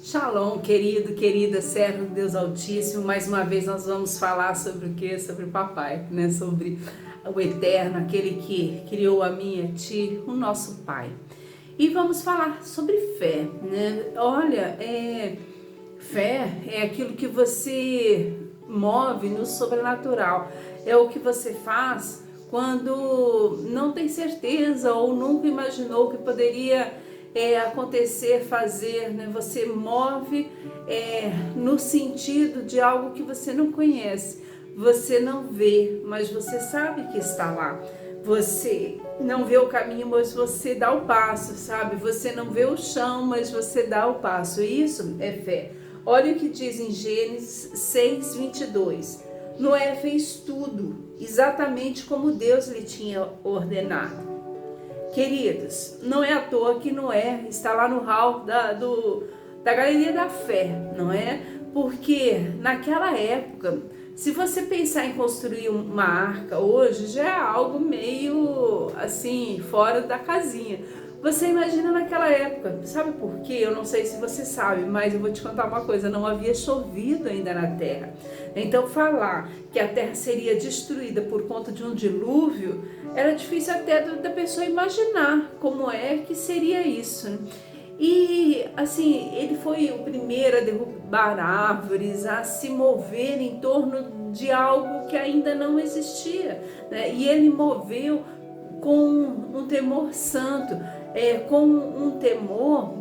Shalom, querido, querida, servo de Deus Altíssimo. Mais uma vez nós vamos falar sobre o quê? Sobre o papai, né? Sobre o Eterno, aquele que criou a mim e a ti, o nosso Pai. E vamos falar sobre fé, né? Olha, fé é aquilo que você move no sobrenatural. É o que você faz quando não tem certeza ou nunca imaginou que poderia acontecer, fazer, né? Você move no sentido de algo que você não conhece, você não vê, mas você sabe que está lá. Você não vê o caminho, mas você dá o passo, sabe? Você não vê o chão, mas você dá o passo. Isso é fé. Olha o que diz em Gênesis 6:22. Noé fez tudo exatamente como Deus lhe tinha ordenado. Queridos, não é à toa que Noé está lá no hall da Galeria da Fé, não é? Porque naquela época, se você pensar em construir uma arca hoje, já é algo meio assim, fora da casinha. Você imagina naquela época, sabe por quê? Eu não sei se você sabe, mas eu vou te contar uma coisa, não havia chovido ainda na terra. Então falar que a terra seria destruída por conta de um dilúvio, era difícil até da pessoa imaginar como é que seria isso. E assim, ele foi o primeiro a derrubar árvores, a se mover em torno de algo que ainda não existia, né? E ele moveu com um temor santo, com um temor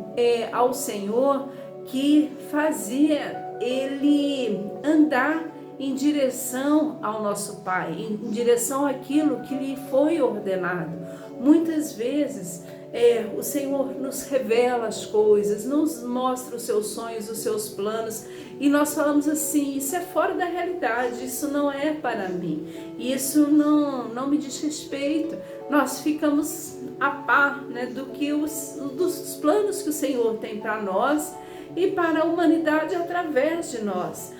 ao Senhor que fazia ele andar em direção ao nosso Pai, em direção àquilo que lhe foi ordenado. Muitas vezes o Senhor nos revela as coisas, nos mostra os seus sonhos, os seus planos, e nós falamos assim: isso é fora da realidade, isso não é para mim, isso não me diz respeito. Nós ficamos a par, né, dos planos que o Senhor tem para nós e para a humanidade através de nós.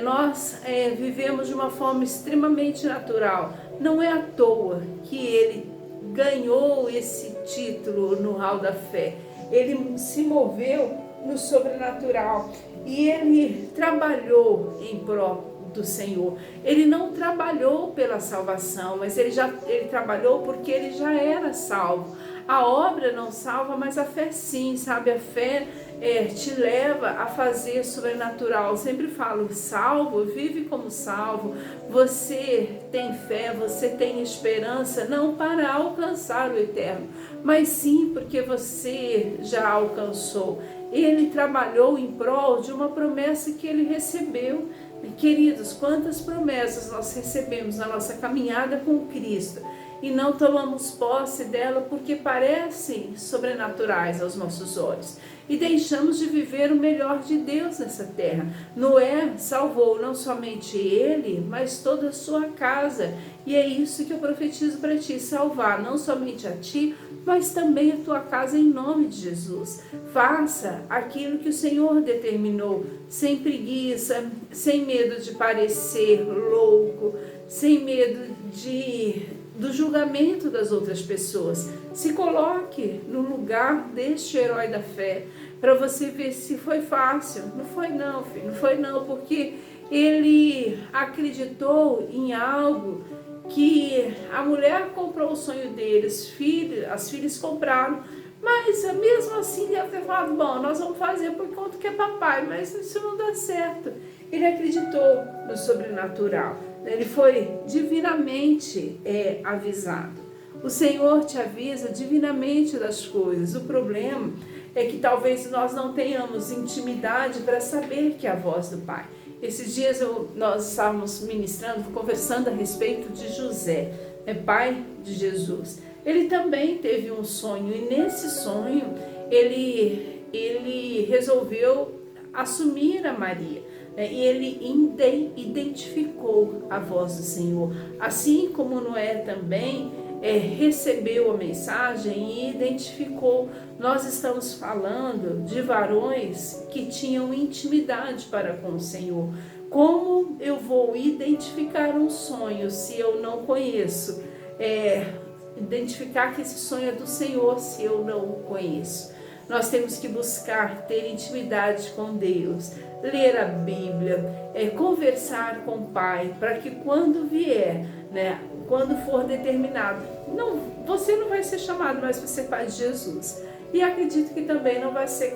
Nós vivemos de uma forma extremamente natural. Não é à toa que ele ganhou esse título no hall da fé. Ele se moveu no sobrenatural e ele trabalhou em prol do Senhor. Ele não trabalhou pela salvação, mas ele trabalhou porque ele já era salvo. A obra não salva, mas a fé sim, sabe? A fé te leva a fazer sobrenatural. Eu sempre falo, salvo, vive como salvo. Você tem fé, você tem esperança, não para alcançar o eterno, mas sim porque você já alcançou. Ele trabalhou em prol de uma promessa que ele recebeu. Queridos, quantas promessas nós recebemos na nossa caminhada com Cristo e não tomamos posse dela porque parecem sobrenaturais aos nossos olhos e deixamos de viver o melhor de Deus nessa terra. Noé salvou não somente ele, mas toda a sua casa, e é isso que eu profetizo para ti: salvar não somente a ti, mas também a tua casa, em nome de Jesus. Faça aquilo que o Senhor determinou, sem preguiça, sem medo de parecer louco, sem medo do julgamento das outras pessoas. Se coloque no lugar deste herói da fé, para você ver se foi fácil. Não foi não, filho, não foi não, porque ele acreditou em algo que a mulher comprou o sonho deles, as filhas compraram, mas mesmo assim deve ter falado: bom, nós vamos fazer por conta que é papai, mas isso não dá certo. Ele acreditou no sobrenatural, ele foi divinamente avisado. O Senhor te avisa divinamente das coisas. O problema é que talvez nós não tenhamos intimidade para saber que é a voz do Pai. Esses dias nós estávamos ministrando, conversando a respeito de José, pai de Jesus. Ele também teve um sonho, e nesse sonho ele resolveu assumir a Maria, e ele identificou a voz do Senhor. Assim como Noé também recebeu a mensagem e identificou. Nós estamos falando de varões que tinham intimidade para com o Senhor. Como eu vou identificar um sonho se eu não conheço? Identificar que esse sonho é do Senhor se eu não o conheço. Nós temos que buscar ter intimidade com Deus, ler a Bíblia, conversar com o Pai, para que quando vier, né, quando for determinado, você não vai ser chamado mais para ser pai de Jesus. E acredito que também não vai ser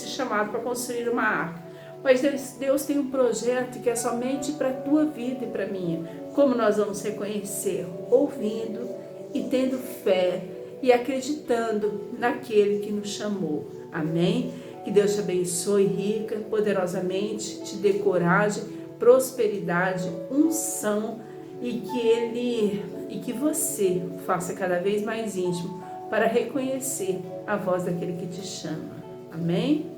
chamado para construir uma arca. Mas Deus tem um projeto que é somente para a tua vida e para a minha. Como nós vamos reconhecer? Ouvindo e tendo fé e acreditando naquele que nos chamou. Amém? Que Deus te abençoe rica, poderosamente, te dê coragem, prosperidade, unção e que você faça cada vez mais íntimo para reconhecer a voz daquele que te chama. Amém?